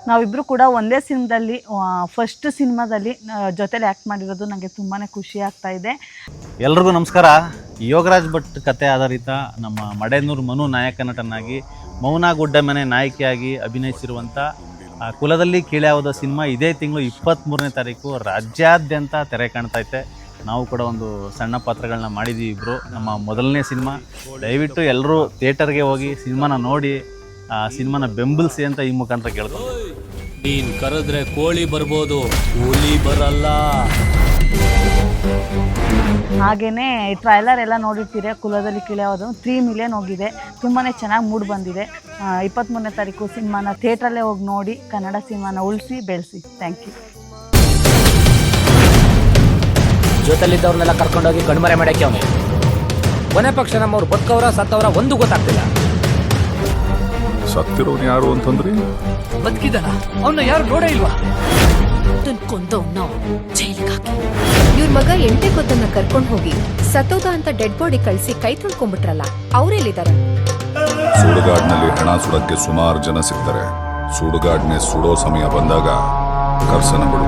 ನಾವಿಬ್ಬರು ಕೂಡ ಒಂದೇ ಸಿನಿಮಾದಲ್ಲಿ ಫಸ್ಟ್ ಸಿನಿಮಾದಲ್ಲಿ ಜೊತೆಲಿ ಆ್ಯಕ್ಟ್ ಮಾಡಿರೋದು ನನಗೆ ತುಂಬಾ ಖುಷಿ ಆಗ್ತಾ ಇದೆ. ಎಲ್ರಿಗೂ ನಮಸ್ಕಾರ. ಯೋಗರಾಜ್ ಭಟ್ ಕತೆ ಆಧಾರಿತ ನಮ್ಮ ಮಡೆನೂರು ಮನು ನಾಯಕ ನಟನಾಗಿ ಮೌನ ಗುಡ್ಡಮನೆ ನಾಯಕಿಯಾಗಿ ಅಭಿನಯಿಸಿರುವಂಥ ಕುಲದಲ್ಲಿ ಕೀಳ್ಯಾವುದ ಸಿನಿಮಾ ಇದೇ ತಿಂಗಳು 23ನೇ ತಾರೀಕು ರಾಜ್ಯಾದ್ಯಂತ ತೆರೆ ಕಾಣ್ತೈತೆ. ನಾವು ಕೂಡ ಒಂದು ಸಣ್ಣ ಪಾತ್ರಗಳನ್ನ ಮಾಡಿದ್ದೀವಿ ಇಬ್ಬರು. ನಮ್ಮ ಮೊದಲನೇ ಸಿನಿಮಾ. ದಯವಿಟ್ಟು ಎಲ್ಲರೂ ಥಿಯೇಟರ್ಗೆ ಹೋಗಿ ಸಿನಿಮಾನ ನೋಡಿ ಸಿನಿಮಾನ ಬೆಂಬಲಿಸಿ ಅಂತ ಈ ಮುಖಾಂತರ ಕೇಳ್ಕೊಂಡು. ನೀನು ಕರೆದ್ರೆ ಕೋಳಿ ಬರ್ಬೋದು, ಹುಲಿ ಬರಲ್ಲ. ಹಾಗೆಯೇ ಟ್ರೈಲರ್ ಎಲ್ಲ ನೋಡಿರ್ತೀರ. ಕುಲದಲ್ಲಿ ಕೀಳ್ಯಾವುದು 3 ಮಿಲಿಯನ್ ಹೋಗಿದೆ. ತುಂಬಾ ಚೆನ್ನಾಗಿ ಮೂಡ್ ಬಂದಿದೆ. 23ನೇ ತಾರೀಕು ಸಿನಿಮಾನ ಥಿಯೇಟ್ರಲ್ಲೇ ಹೋಗಿ ನೋಡಿ ಕನ್ನಡ ಸಿನಿಮಾನ ಉಳಿಸಿ ಬೆಳೆಸಿ. Thank you. ಜೊತೆಲಿದ್ದವ್ರನ್ನೆಲ್ಲ ಕರ್ಕೊಂಡೋಗಿ ಕಣ್ಮರೆ ಮಾಡಕ್ಕೆ ಅವನೇ. ಕೊನೆ ಪಕ್ಷ ನಮ್ಮವ್ರು ಬದುಕವ್ರ ಸತ್ತವ್ರ ಒಂದು ಗೊತ್ತಾಗ್ತಿಲ್ಲ. ಸತ್ತಿರೋನು ಯಾರು ಅಂತಂದ್ರಿ? ಬದುಕಿದಾನ, ಅವನ್ನ ಯಾರು ನೋಡೇ ಇಲ್ವಾ? ಕೊಂದವ್ನ ಜೈಲಿಗೆ ಹಾಕಿ ಇವ್ರ ಮಗ ಎಂಟೆ ಕೊತ್ತನ್ನ ಕರ್ಕೊಂಡು ಹೋಗಿ ಸತ್ತೋದ ಅಂತ ಡೆಡ್ ಬಾಡಿ ಕಳಿಸಿ ಕೈ ತೊಳ್ಕೊಂಡ್ಬಿಟ್ರಲ್ಲ, ಅವ್ರೆಲ್ಲಿದ್ದಾರೆ? ಸುಡುಗಾಡ್ನಲ್ಲಿ ಹೆಣ ಸುಡಕ್ಕೆ ಸುಮಾರು ಜನ ಸಿಗ್ತಾರೆ. ಸುಡುಗಾಡ್ನೆ ಸುಡೋ ಸಮಯ ಬಂದಾಗ ಕರ್ಸನ ಬಿಡು.